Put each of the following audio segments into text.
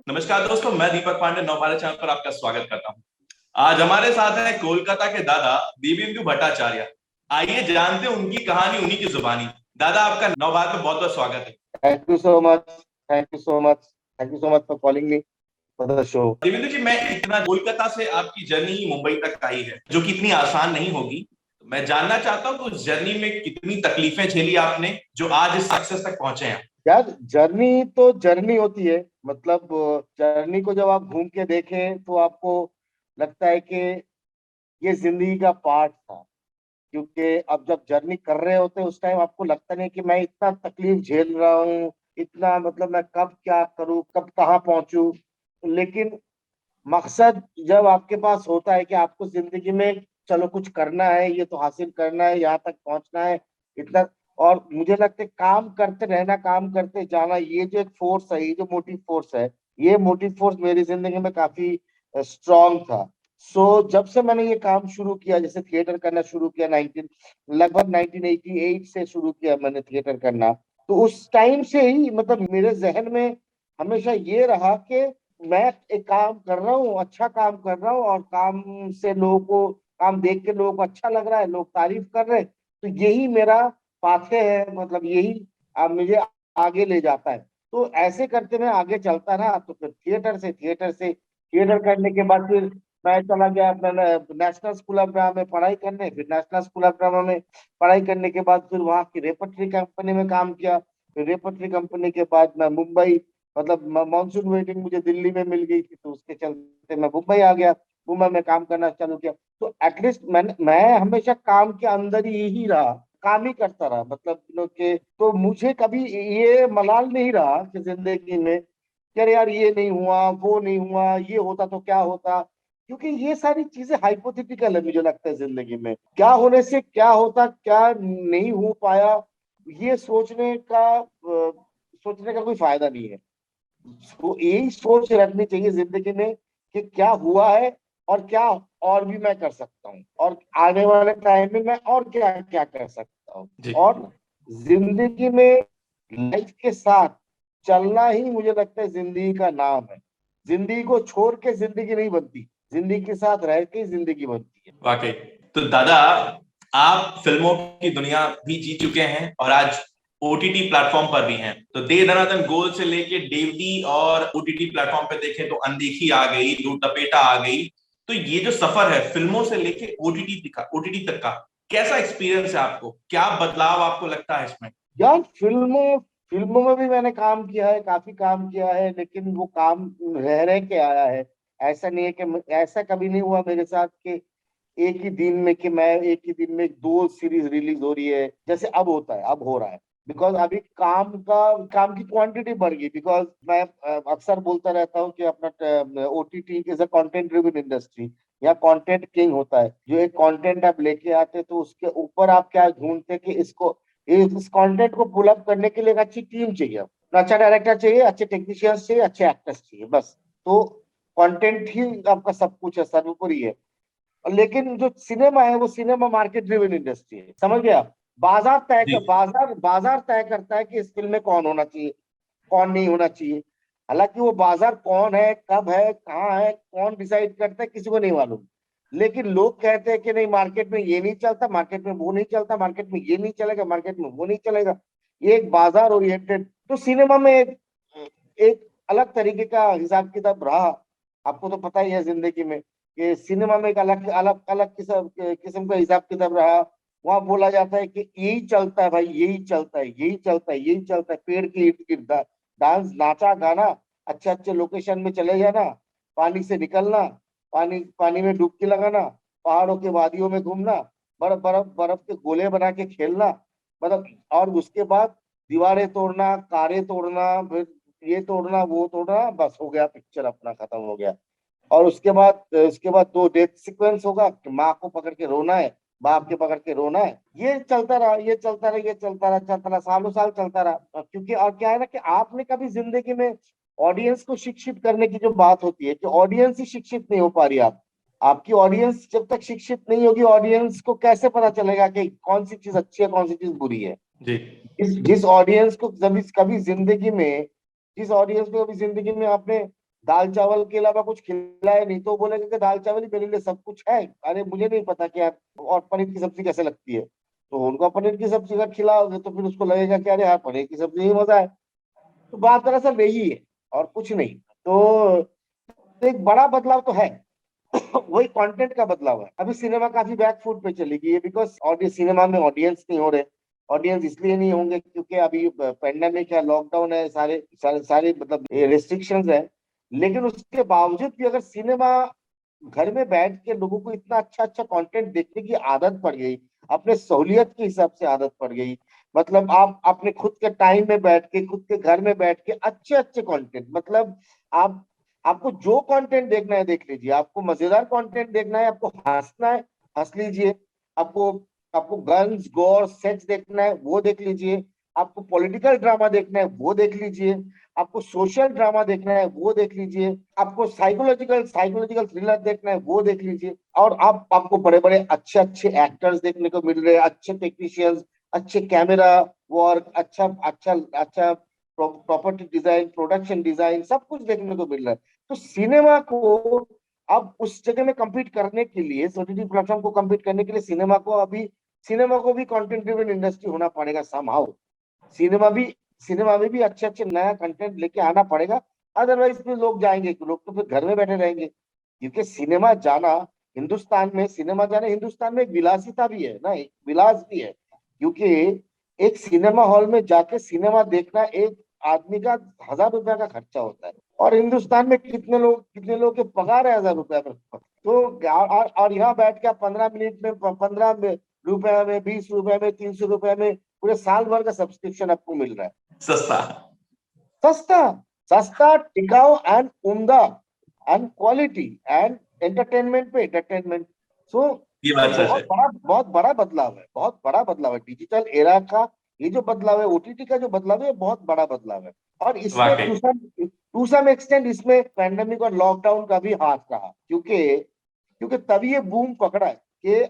नमस्कार दोस्तों, मैं दीपक पांडे नवभारत चैनल पर आपका स्वागत करता हूं। आज हमारे साथ है कोलकाता के दादा दिव्येंदु भट्टाचार्य। आइए जानते हैं उनकी कहानी उन्हीं की जुबानी। दादा, आपका नवभारत में बहुत बहुत स्वागत है। Thank you so much. Thank you so much. Thank you so much for calling me for the show. Dibyendu जी, मैं इतना कोलकाता से आपकी जर्नी मुंबई तक आई है, जो कि इतनी आसान नहीं होगी। मैं जानना चाहता हूँ कि उस जर्नी में कितनी तकलीफें झेली आपने, जो आज इस सक्सेस तक पहुंचे हैं। यार, जर्नी तो जर्नी होती है। मतलब जर्नी को जब आप घूम के देखें तो आपको लगता है कि ये जिंदगी का पार्ट था। क्योंकि अब जब जर्नी कर रहे होते हैं उस टाइम आपको लगता नहीं कि मैं इतना तकलीफ झेल रहा हूँ, इतना मतलब मैं कब क्या करूँ, कब कहाँ पहुंचूं। लेकिन मकसद जब आपके पास होता है कि आपको जिंदगी में चलो कुछ करना है, ये तो हासिल करना है, यहाँ तक पहुंचना है, इतना। और मुझे लगता है काम करते रहना, काम करते जाना, ये जो एक फोर्स है, ये जो मोटिव फोर्स है, ये मोटिव फोर्स मेरी जिंदगी में काफी स्ट्रांग था। जब से मैंने ये काम शुरू किया, जैसे थिएटर करना शुरू किया, लगभग 1988 से शुरू किया मैंने थिएटर करना। तो उस टाइम से ही मतलब मेरे जहन में हमेशा ये रहा कि मैं एक काम कर रहा हूँ, अच्छा काम कर रहा हूँ, और काम से लोगों को, काम देख के लोगों को अच्छा लग रहा है, लोग तारीफ कर रहे हैं, तो यही मेरा पाथे है। मतलब यही मुझे आगे ले जाता है। तो ऐसे करते मैं आगे चलता रहा। तो फिर थिएटर करने के बाद फिर मैं चला गया, मैंने नेशनल स्कूल ऑफ ड्रामा में पढ़ाई करने। फिर नेशनल स्कूल ऑफ ड्रामा में पढ़ाई करने के बाद फिर वहाँ की रेपटरी कंपनी में काम किया। फिर रेपटरी कंपनी के बाद मैं मुंबई, मतलब मानसून वेटिंग मुझे दिल्ली में मिल गई थी, तो उसके चलते मैं मुंबई आ गया। मुंबई में काम करना चालू किया। तो एटलीस्ट मैं हमेशा काम के अंदर ही रहा, काम ही करता रहा। मतलब कि तो मुझे कभी ये मलाल नहीं रहा कि जिंदगी में कि अरे यार ये नहीं हुआ, वो नहीं हुआ, ये होता तो क्या होता। क्योंकि ये सारी चीजें हाइपोथेटिकल है। मुझे लगता है जिंदगी में क्या होने से क्या होता, क्या नहीं हो पाया, ये सोचने का कोई फायदा नहीं है। तो यही सोच रखनी चाहिए जिंदगी में कि क्या हुआ है और क्या और भी मैं कर सकता हूँ, और आने वाले टाइम में मैं और क्या क्या कर सकता हूँ। जी। और जिंदगी में लाइफ के साथ चलना ही मुझे लगता है जिंदगी का नाम है। जिंदगी को छोड़ के जिंदगी नहीं बनती, जिंदगी के साथ रह के ही जिंदगी बनती है। वाकई। तो दादा, आप फिल्मों की दुनिया भी जी चुके हैं और आज ओटीटी प्लेटफॉर्म पर भी हैं। तो दे दनादन गोल से लेके डीवीडी और ओटीटी प्लेटफॉर्म पे देखें तो अनदेखी आ गई, लूट लपेटा आ गई। तो ये जो सफर है फिल्मों से लेके ओटीटी तक का, कैसा एक्सपीरियंस है आपको? क्या बदलाव आपको लगता है इसमें? यार, फिल्मों फिल्मों में भी मैंने काम किया है, काफी काम किया है, लेकिन वो काम रह रह के आया है। ऐसा नहीं है कि ऐसा कभी नहीं हुआ मेरे साथ कि एक ही दिन में दो सीरीज रिलीज हो रही है, जैसे अब होता है, अब हो रहा है। बिकॉज अभी काम की क्वांटिटी बढ़ गई। बिकॉज मैं अक्सर बोलता रहता हूँ कि अपना OTT is a content driven industry, या कंटेंट किंग होता है। जो एक कंटेंट आप लेके आते तो उसके ऊपर आप क्या ढूंढते कि इस कंटेंट को पुल अप करने के लिए एक अच्छी टीम चाहिए, अच्छा डायरेक्टर चाहिए, अच्छे टेक्नीशियंस चाहिए, अच्छे एक्टर्स चाहिए, बस। तो कंटेंट ही आपका सब कुछ है, सर्वोपरि है। लेकिन जो सिनेमा है वो सिनेमा मार्केट ड्रिवन इंडस्ट्री है, समझ गए आप। जी। बाजार तय करता है कि इस फिल्म में कौन होना चाहिए, कौन नहीं होना चाहिए। हालांकि वो बाजार कौन है, कब है, कहाँ है, कौन डिसाइड करता है, किसी को नहीं मालूम। लेकिन लोग कहते हैं कि नहीं, मार्केट में ये नहीं चलता, मार्केट में वो नहीं चलता, मार्केट में ये नहीं चलेगा, मार्केट में वो नहीं चलेगा। ये एक बाजार ओरिएंटेड। तो सिनेमा में एक अलग तरीके का हिसाब किताब रहा। आपको तो पता ही है जिंदगी में कि सिनेमा में एक अलग अलग अलग किस्म किस्म का हिसाब किताब रहा। वहां बोला जाता है कि यही चलता है भाई, यही चलता है, यही चलता है, यही चलता है, पेड़ के इर्द गिर्द डांस, नाचा गाना, अच्छे अच्छे लोकेशन में चले जाना, पानी से निकलना, पानी पानी में डुबकी लगाना, पहाड़ों के वादियों में घूमना, बर्फ बर्फ बर्फ के गोले बना के खेलना, मतलब। और उसके बाद दीवारें तोड़ना, कारें तोड़ना, फिर ये तोड़ना, वो तोड़ना, बस हो गया, पिक्चर अपना खत्म हो गया। और उसके बाद दो डेथ सीक्वेंस होगा कि माँ को पकड़ के रोना है, बाप के पकड़ के रोना है। ये चलता रहा, ये चलता रहा, ये चलता रहा, सालों साल चलता रहा। क्योंकि और क्या है ना कि आपने कभी जिंदगी में ऑडियंस को शिक्षित करने की जो बात होती है कि ऑडियंस ही शिक्षित नहीं हो पा रही। आपकी ऑडियंस जब तक शिक्षित नहीं होगी, ऑडियंस को कैसे पता चलेगा कि कौन सी चीज अच्छी है, कौन सी चीज बुरी है। जी। जिस ऑडियंस को कभी कभी जिंदगी में जिस ऑडियंस को कभी जिंदगी में आपने दाल चावल के अलावा कुछ खिलाए नहीं तो बोलेगा कि दाल चावल ही मेरे लिए सब कुछ है। अरे मुझे नहीं पता कि यार और पनीर की सब्जी कैसे लगती है, तो उनको पनीर की सब्जी अगर खिलाओगे तो फिर उसको लगेगा कि अरे यार पनीर की सब्जी ही मजा है। तो बात दरअसल यही है और कुछ नहीं। तो एक बड़ा बदलाव तो है। वही कंटेंट का बदलाव है। अभी सिनेमा काफी बैक फुट पे चली गई है, बिकॉज ऑडियंस, सिनेमा में ऑडियंस नहीं हो रहे। ऑडियंस इसलिए नहीं होंगे क्योंकि अभी पेंडेमिक है, लॉकडाउन है, सारे सारे सारे मतलब रेस्ट्रिक्शंस है। लेकिन उसके बावजूद भी अगर सिनेमा, घर में बैठ के लोगों को इतना अच्छा अच्छा कंटेंट देखने की आदत पड़ गई, अपने सहूलियत के हिसाब से आदत पड़ गई। मतलब आप अपने खुद के टाइम में बैठ के, खुद के घर में बैठ के अच्छे अच्छे कंटेंट, मतलब आप, आपको जो कंटेंट देखना है देख लीजिए। आपको मजेदार कंटेंट देखना है, आपको हंसना है, हंस लीजिए। आपको आपको गन्स गोर सेक्स देखना है वो देख लीजिए। आपको पॉलिटिकल ड्रामा देखना है वो देख लीजिए। आपको सोशल ड्रामा देखना है वो देख लीजिए। आपको साइकोलॉजिकल साइकोलॉजिकल थ्रिलर देखना है वो देख लीजिए। और आप, आपको बड़े बड़े अच्छे अच्छे एक्टर्स देखने को मिल रहे हैं, अच्छे टेक्नीशियंस, अच्छे कैमरा वर्क, अच्छा अच्छा अच्छा प्रॉपर्टी डिजाइन, प्रोडक्शन डिजाइन, सब कुछ देखने को मिल रहा है। तो सिनेमा को अब उस जगह में compete करने के लिए, ओटीटी प्लेटफॉर्म को compete करने के लिए सिनेमा को भी कंटेंट ड्रिवन इंडस्ट्री होना पड़ेगा somehow। सिनेमा भी सिनेमा में भी अच्छे अच्छे नया कंटेंट लेके आना पड़ेगा। अदरवाइज फिर लोग जाएंगे, लोग तो फिर घर में बैठे रहेंगे। क्योंकि सिनेमा जाना हिंदुस्तान में एक विलासिता भी है ना, एक विलास भी है। क्योंकि एक सिनेमा हॉल में जाके सिनेमा देखना एक आदमी का 1,000 रुपया का खर्चा होता है। और हिंदुस्तान में कितने लोग के पगार है 1,000 रुपया में। तो और यहाँ बैठ के आप 15 मिनट में, 15 रुपया में, 20 रुपया में, 300 रुपया में पूरे साल भर का सब्सक्रिप्शन आपको मिल रहा है। सस्ता। सस्ता, सस्ता, टिकाऊ एंड उम्दा एंड क्वालिटी एंड एंटरटेनमेंट पे एंटरटेनमेंट। सो ये ये बात सच है। बहुत बड़ा बदलाव है, बहुत बड़ा बदलाव है डिजिटल एरा का। ये जो बदलाव है, ओटीटी का जो बदलाव है, ये बहुत बड़ा बदलाव है। और इसमें वाकई। टू सम एक्सटेंट इसमें पैंडेमिक और लॉकडाउन का भी हाथ रहा। क्योंकि क्योंकि तभी ये बूम पकड़ा है कि,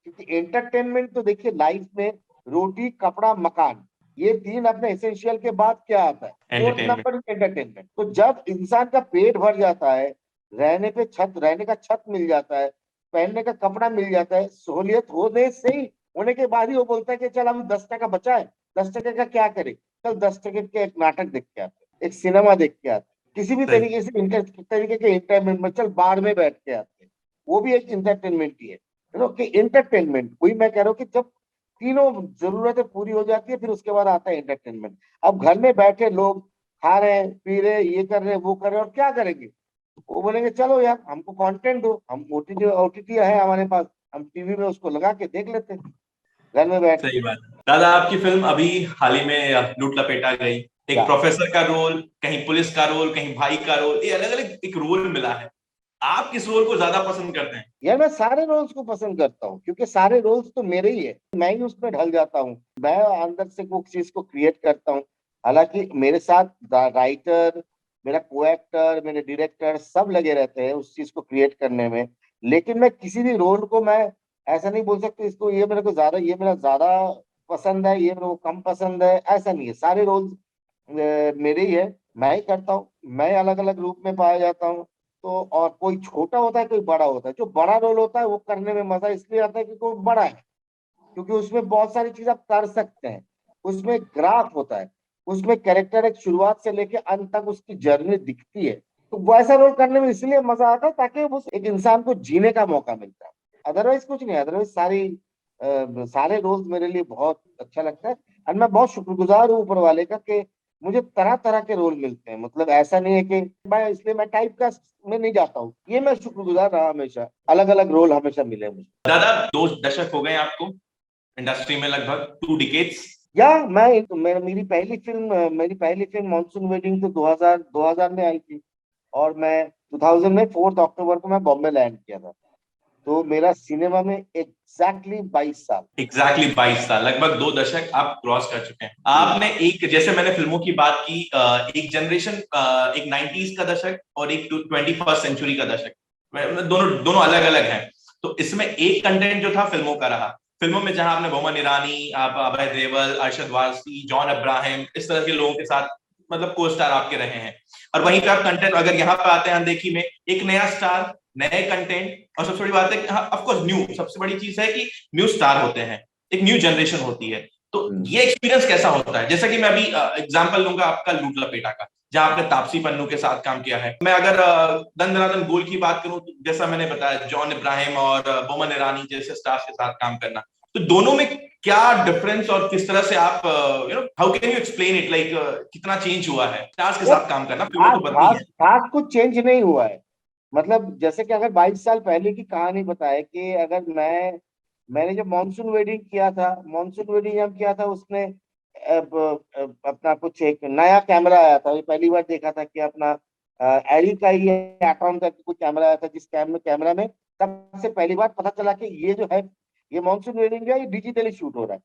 क्योंकि एंटरटेनमेंट तो देखिए लाइफ में रोटी कपड़ा मकान, ये तीन अपने एसेंशियल के बाद क्या आता है, फोर्थ एंटरटेनमेंट। Number entertainment. तो जब इंसान का पेट भर जाता है, रहने का छत मिल जाता है, पहनने का कपड़ा मिल जाता है, सहूलियत होने के बाद ही वो बोलता है कि चल हम 10 टका बचा है, 10 टके का क्या करे, चल 10 टके के एक नाटक देख के आते हैं, एक सिनेमा देख के आते हैं, किसी भी सही। तरीके से तरीके के इंटरटेनमेंट में चल बार में बैठ के आते हैं। वो भी एक इंटरटेनमेंट ही है। कि इंटरटेनमेंट, वही मैं कह रहा हूँ कि जब तीनों जरूरतें पूरी हो जाती है फिर उसके बाद आता है एंटरटेनमेंट। अब घर में बैठे लोग खा रहे हैं, पी रहे हैं, ये कर रहे हैं, वो कर रहे हैं, और क्या करेंगे। वो बोलेंगे चलो यार हमको कंटेंट दो, हम ओटीटी है हमारे पास, हम टीवी में उसको लगा के देख लेते हैं घर में बैठ के। सही बात है। दादा, आपकी फिल्म अभी हाल ही में लूट लपेटा गई। एक या प्रोफेसर का रोल, कहीं पुलिस का रोल, कहीं भाई का रोल, ये अलग अलग एक रोल मिला है। आप किस रोल को ज्यादा पसंद करते हैं? यार मैं सारे रोल्स को पसंद करता हूँ, क्योंकि सारे रोल्स तो मेरे ही है, मैं ही उसमें ढल जाता हूँ, मैं अंदर से वो चीज को क्रिएट करता हूँ। हालांकि मेरे साथ राइटर, मेरा को एक्टर, मेरे डायरेक्टर सब लगे रहते हैं उस चीज को क्रिएट करने में। लेकिन मैं किसी भी रोल को, मैं ऐसा नहीं बोल सकता इसको ये मेरा ज्यादा पसंद है, ये मेरे को कम पसंद है, ऐसा नहीं है। सारे रोल्स मेरे ही है, मैं ही करता हूँ, मैं अलग अलग रूप में पाया जाता हूँ। तो और कोई छोटा होता है, कोई बड़ा होता है। जो बड़ा रोल होता है वो करने में मजा इसलिए आता है क्योंकि वो बड़ा है, क्योंकि उसमें बहुत सारी चीज आप कर सकते हैं। उसमें ग्राफ होता है, उसमें कैरेक्टर एक शुरुआत से लेके अंत तक उसकी जर्नी दिखती है। तो वैसा रोल करने में इसलिए मजा आता है ताकि उस एक इंसान को जीने का मौका मिलता है। अदरवाइज कुछ नहीं, अदरवाइज सारे रोल्स मेरे लिए बहुत अच्छा लगता है। और मैं बहुत शुक्रगुजार हूँ ऊपर वाले का कि मुझे तरह तरह के रोल मिलते हैं। मतलब ऐसा नहीं है कि मैं टाइप कास्ट में नहीं जाता हूँ, ये मैं शुक्रगुजार रहा हमेशा, अलग अलग रोल हमेशा मिले मुझे। दादा, 2 दशक हो गए आपको इंडस्ट्री में, लगभग 2 डिकेड्स। या मेरी पहली फिल्म मानसून वेडिंग तो 2000 में आई थी। और मैं 2000 में 4 अक्टूबर को मैं बॉम्बे लैंड किया था। तो मेरा सिनेमा में एग्जैक्टली 22 साल। एग्जैक्टली 22 साल, लगभग 2 दशक आप क्रॉस कर चुके हैं। जी। आपने एक, जैसे मैंने फिल्मों की बात की, एक जनरेशन, एक 90s का दशक और एक 21st सेंचुरी का दशक, दोनों दोनों अलग अलग हैं। तो इसमें एक कंटेंट जो था फिल्मों का रहा। फिल्मों में जहां आपने बोमन ईरानी, आप अभय देओल, अरशद वारसी, जॉन अब्राहम, इस तरह के लोगों के साथ मतलब को स्टार आपके रहे हैं, और वहीं पे आप कंटेंट अगर यहाँ पे आते हैं अनदेखी में, एक नया स्टार, नए कंटेंट, और सबसे बड़ी बात है हाँ ऑफकोर्स न्यू, सबसे बड़ी चीज है कि न्यू स्टार होते हैं, एक न्यू जनरेशन होती है। तो ये एक्सपीरियंस कैसा होता है? जैसा कि मैं अभी एग्जांपल लूंगा आपका लूट लपेटा का, जहां आपने तापसी पन्नू के साथ काम किया है। मैं अगर दन दनादन गोल की बात करूं तो जैसा मैंने बताया, जॉन इब्राहिम और बोमन ईरानी जैसे स्टार्स के साथ काम करना, तो दोनों में क्या डिफरेंस और किस तरह से आप how can you explain it, like कितना चेंज हुआ है स्टार्स के वो साथ काम करना? फिल्में खास तो बनती खास हैं। खास कुछ चेंज नहीं हुआ है। मतलब जैसे कि अगर 22 साल पहले की कहानी बताए कि अगर मैंने जब मानसून वेडिंग किया था, मानसून वेडिंग जब किया था उसने अपना कुछ एक नया कैमरा आया था, ये पहली बार देखा था कि अपना एरी का ही एटॉम का कुछ कैमरा आया था, जिस कैमरा में सबसे पहली बार पता चला कि ये जो है, ये मानसून वेडिंग जो है ये डिजिटली शूट हो रहा है।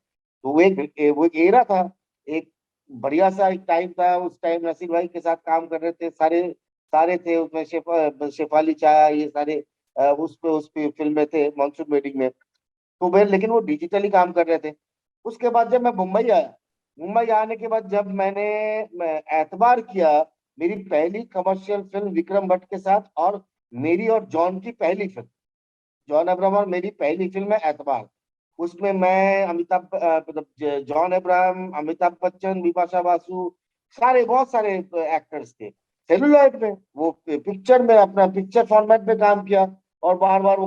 तो वो एक एरा था, एक बढ़िया सा एक टाइम था। उस टाइम नसीर भाई के साथ काम कर रहे थे, सारे सारे थे उसमें, शेफाली चाया, ये सारे उस पे फिल्म थे मानसून वेडिंग में। तो मैं, लेकिन वो डिजिटली काम कर रहे थे। उसके बाद जब मैं मुंबई आया, मुंबई आने के बाद जब मैं एतबार किया, मेरी पहली कमर्शियल फिल्म विक्रम भट्ट के साथ, और मेरी और जॉन की पहली फिल्म, जॉन अब्राहम और मेरी पहली फिल्म है एतबार। उसमें मैं मतलब जॉन अब्राहम, अमिताभ बच्चन, बिपाशा बासु, सारे बहुत सारे एक्टर्स थे। सेलुलॉइड में, वो पिक्चर में, अपना पिक्चर फॉर्मेट में काम किया। और बार बार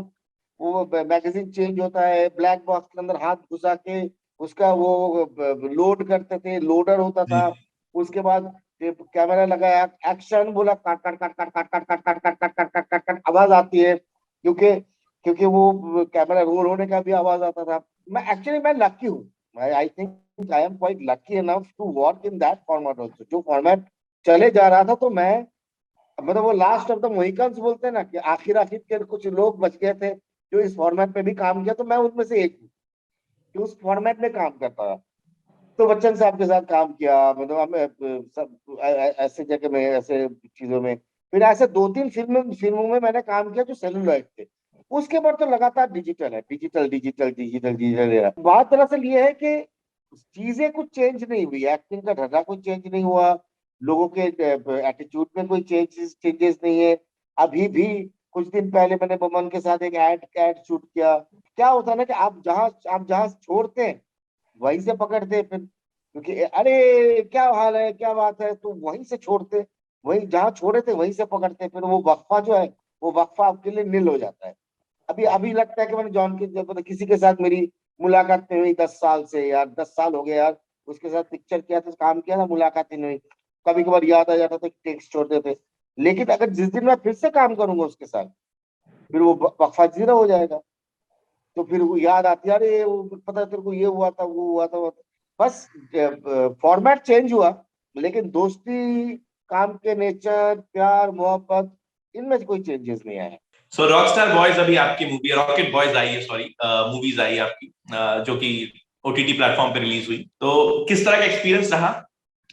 वो मैगजीन चेंज होता है, ब्लैक बॉक्स के अंदर हाथ घुसा के उसका वो लोड करते थे, लोडर होता था। जी। उसके बाद कैमरा लगाया, एक्शन बोला, काट काट काट काट काट काट काट काट काट काट काट काट काट काट आवाज आती है, क्योंकि क्योंकि वो कैमरा रोल होने का भी आवाज आता था। मैं लकी हूँ, I think I am quite lucky enough to work in that format also. जो फॉर्मेट चले जा रहा था, तो मैं, मतलब वो लास्ट ऑफ द मोहिकन्स बोलते हैं ना, कि आखिर आखिर के कुछ लोग बच गए थे जो इस फॉर्मेट पे भी काम किया, तो मैं उनमें से एक हूँ जो उस फॉर्मेट में काम करता था। तो बच्चन साहब के साथ काम किया, मतलब हमें सब ऐसे जगह में, ऐसे चीजों में। फिर ऐसे दो तीन फिल्मों में मैंने काम किया जो सेलुलॉइड थे। उसके बाद तो लगातार डिजिटल है, डिजिटल डिजिटल डिजिटल डिजिटल है। बात दरअसल ये है कि चीजें कुछ चेंज नहीं हुई, एक्टिंग का ढर्रा कुछ चेंज नहीं हुआ, लोगों के एटीट्यूड में कोई चेंजेस नहीं है। अभी भी कुछ दिन पहले मैंने बमन के साथ एक एड शूट किया। क्या होता है ना कि आप जहाँ छोड़ते हैं वहीं से पकड़ते हैं फिर, क्योंकि अरे क्या हाल है, क्या बात है, तो वहीं से छोड़ते, वहीं जहाँ छोड़े थे वहीं से पकड़ते, फिर वो वक्फा जो है, वो वक्फा आपके लिए नील हो जाता है। अभी अभी लगता है कि मैंने जॉन के, जब मतलब किसी के साथ मेरी मुलाकात नहीं हुई 10 साल से, यार 10 साल हो गए यार, उसके साथ पिक्चर किया था, काम किया था, मुलाकात ही नहीं हुई। कभी कभार याद आ जाता था, टेक्स्ट छोड़ते थे। लेकिन अगर जिस दिन मैं फिर से काम करूंगा उसके साथ, फिर वो वक्फा जीरो हो जाएगा। तो फिर वो याद आती है, अरे वो पता है तेरे को, ये हुआ था, वो हुआ था, बस फॉर्मेट चेंज हुआ, लेकिन दोस्ती, काम के नेचर, प्यार मोहब्बत, इनमें से कोई चेंजेस नहीं आया। सो रॉकस्टार बॉयज अभी आपकी मूवी, रॉकेट बॉयज आई है, सॉरी मूवीज आई है आपकी, जो कि ओटीटी प्लेटफॉर्म पे रिलीज हुई, तो किस तरह का एक्सपीरियंस रहा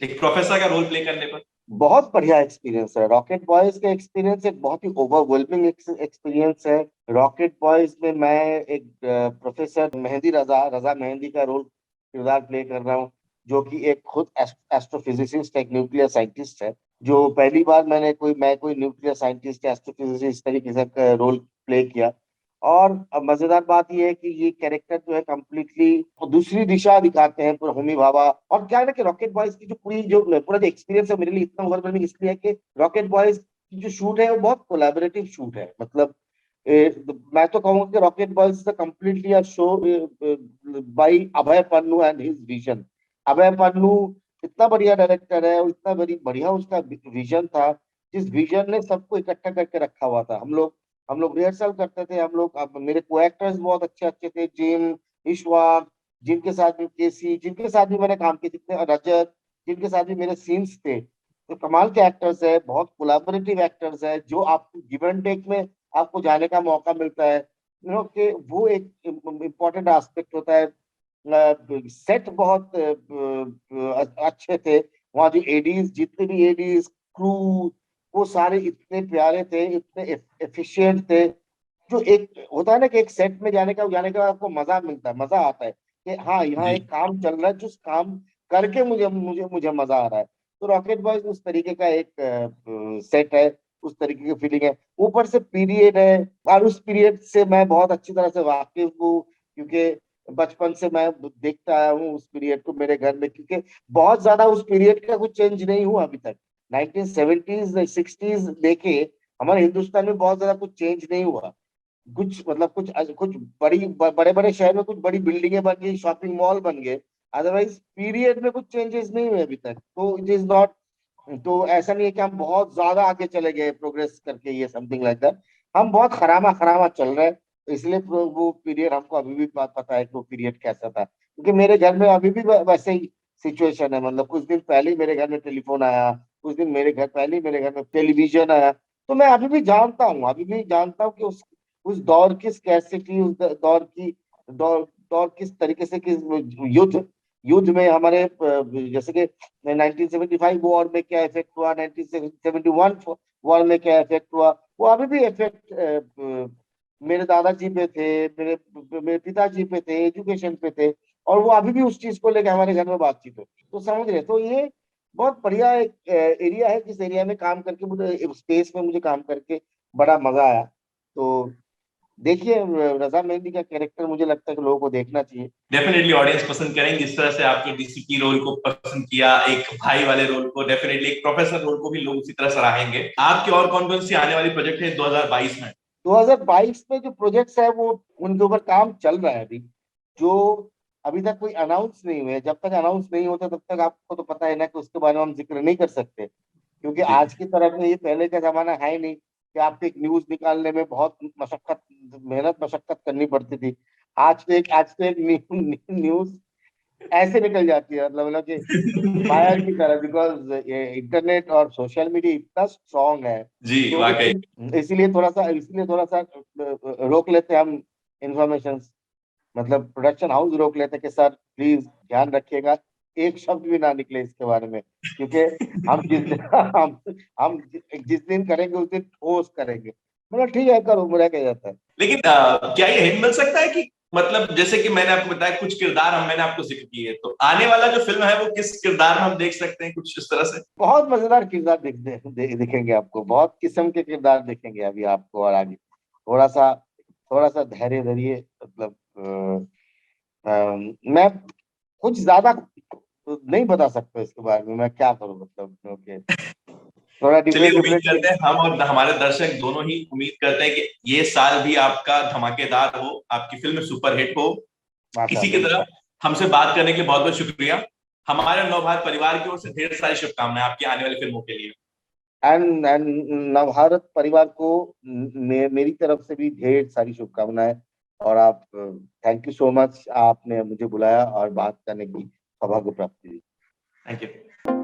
एक प्रोफेसर का रोल प्ले करने पर? बहुत बढ़िया एक्सपीरियंस है रॉकेट बॉयज का। एक्सपीरियंस एक बहुत ही ओवरवेलमिंग एक्सपीरियंस है। रॉकेट बॉयज में मैं एक प्रोफेसर मेहंदी, रजा रजा मेहंदी का रोल, किरदार प्ले कर रहा हूँ, जो कि एक खुद एस्ट्रोफिजिसिस्ट, एक न्यूक्लियर साइंटिस्ट है। जो पहली बार मैं कोई न्यूक्लियर साइंटिस्ट, एस्ट्रोफिजिसिस्ट तरीके से रोल प्ले किया। और अब मजेदार बात यह है कि ये कैरेक्टर जो है कम्प्लीटली दूसरी दिशा दिखाते हैं पूरा होमी भाभा। और क्या है ना कि रॉकेट बॉयज की पूरा जो एक्सपीरियंस है मेरे लिए इतना ओवरवेलमिंग इसलिए है कि रॉकेट बॉयज की जो शूट है वो बहुत कोलैबोरेटिव शूट है। मतलब मैं तो कहूंगा कि rocket boys is completely a show by Abhay Pannu and his vision. Abhay Pannu इतना बढ़िया डायरेक्टर है, और इतना बढ़िया उसका विजन था, जिस विजन ने सबको इकट्ठा करके रखा हुआ था। हम लोग रिहर्सल करते थे, हम लोग, अब मेरे को एक्टर्स बहुत अच्छे अच्छे थे, जिम, ईश्वर, जिनके साथ भी केसी, जिनके साथ भी मैंने काम किया, जितने रजत, जिनके साथ भी मेरे सीन्स थे, तो कमाल के एक्टर्स है, बहुत कोलैबोरेटिव एक्टर्स है, जो आपको गिव एंड टेक में आपको जाने का मौका मिलता है। कि वो एक इम्पोर्टेंट एस्पेक्ट होता है। सेट बहुत अच्छे थे। वहाँ जो एडीज, जितने भी एडीज, क्रू, वो सारे इतने प्यारे थे, इतने एफिशिएंट थे। जो एक होता है ना कि एक सेट में जाने का आपको मजा मिलता है, मजा आता है कि हाँ यहाँ जी। एक काम चल रहा है, जिस काम करके मुझे मुझे मुझे मजा आ रहा है। तो रॉकेट बॉयज उस तरीके का एक सेट है, उस तरीके की फीलिंग है। ऊपर से पीरियड है, और उस पीरियड से मैं बहुत अच्छी तरह से वाकिफ हूँ, क्योंकि बचपन से मैं देखता आया हूँ उस पीरियड को मेरे घर में, क्योंकि बहुत ज्यादा उस पीरियड का कुछ चेंज नहीं हुआ अभी तक। 1970s 60s देखे, हमारे हिंदुस्तान में बहुत ज्यादा कुछ चेंज नहीं हुआ। कुछ मतलब कुछ बड़े बड़े शहर में कुछ बड़ी बिल्डिंगें बन गई, शॉपिंग मॉल बन गए, अदरवाइज पीरियड में कुछ चेंजेस नहीं हुए अभी तक। तो इट इज नॉट, तो ऐसा नहीं है कि हम बहुत ज्यादा आगे चले गए प्रोग्रेस करके, ये समथिंग लाइक दैट। हम बहुत खरामा खरामा चल रहे हैं, तो इसलिए वो पीरियड हमको अभी भी पता है कि वो पीरियड कैसा था, क्योंकि मेरे घर में अभी भी वैसे ही सिचुएशन है। मतलब कुछ दिन पहले ही मेरे घर में टेलीफोन आया, कुछ दिन मेरे घर पहले ही मेरे घर में टेलीविजन आया। तो मैं अभी भी जानता हूँ, अभी भी जानता हूँ कि उस दौर की स्कैरसिटी, उस दौर किस तरीके से, किस युद्ध युद्ध में हमारे जैसे कि 1975 वॉर में क्या इफेक्ट हुआ, 1971 वॉर में क्या इफेक्ट हुआ, वो अभी भी इफेक्ट मेरे दादाजी पे थे, मेरे पिताजी पे थे, एजुकेशन पे थे, और वो अभी भी उस चीज को लेकर हमारे घर में बातचीत होती है। तो समझ रहे, तो ये बहुत बढ़िया एक एरिया है, जिस एरिया में काम करके मुझे, स्पेस में मुझे काम करके बड़ा मजा आया। तो देखिए, रजा मेहंदी का कैरेक्टर मुझे लगता है कि लोगों को देखना चाहिए। डेफिनेटली ऑडियंस पसंद करेंगे, जिस तरह से आपके डीसीपी रोल को पसंद किया, एक भाई वाले रोल को, डेफिनेटली एक प्रोफेसर रोल को भी लोग उसी तरह सराहेंगे। आपके और कौन कौन सी आने वाली प्रोजेक्ट है 2022 में? 2022 में जो प्रोजेक्ट्स है वो, उनके ऊपर काम चल रहा है अभी, जो अभी तक कोई अनाउंस नहीं हुए। जब तक अनाउंस नहीं होता तब तक आपको तो पता है ना कि उसके बारे में हम जिक्र नहीं कर सकते, क्योंकि जी। आज की तरफ में ये पहले का जमाना है ही नहीं कि आपको एक न्यूज निकालने में बहुत मशक्कत, मेहनत मशक्कत करनी पड़ती थी। आज तो एक न्यूज ऐसे निकल जाती है, मतलब कि फायर की तरह, बिकॉज ये इंटरनेट और सोशल मीडिया इतना स्ट्रांग है। जी तो वाकई। इसीलिए थोड़ा सा रोक लेते हैं हम इंफॉर्मेशन, मतलब प्रोडक्शन हाउस रोक लेते हैं कि सर प्लीज ध्यान रखिएगा, एक शब्द भी ना निकले इसके बारे में, क्योंकि हम जिस हम जिस दिन करेंगे उस दिन ठोस करेंगे। मतलब ठीक है, करो, बुरा क्या जाता है। लेकिन क्या ये हिंट मिल सकता है कि, मतलब जैसे कि मैंने आपको बताया कुछ किरदार मैंने आपको जिक्र किए, तो आने वाला जो फिल्म है वो किस किरदार में हम देख सकते हैं, कुछ इस तरह से? बहुत मजेदार किरदार दिखेंगे आपको, बहुत किस्म के किरदार दिखेंगे अभी आपको, और आगे थोड़ा सा धैर्य धरिए। मतलब मैं कुछ ज्यादा नहीं बता सकता इसके बारे में, मैं क्या करूं, मतलब क्योंकि थोड़ा चलिए, डिफरेंट उम्मीद डिफरेंट। करते हैं हम और हमारे दर्शक दोनों ही उम्मीद करते हैं कि ये साल भी आपका धमाकेदार हो, आपकी फिल्म सुपरहिट हो। इसी की माशाल्लाह। तरह हमसे बात करने के लिए बहुत बहुत शुक्रिया। हमारे नवभारत परिवार की ओर से ढेर सारी शुभकामनाएं आपकी आने वाली फिल्मों के लिए। एंड नवभारत परिवार को मेरी तरफ से भी ढेर सारी शुभकामनाएं। और आप, थैंक यू सो मच, आपने मुझे बुलाया और बात करने की सौभाग्य प्राप्त की। Thank you.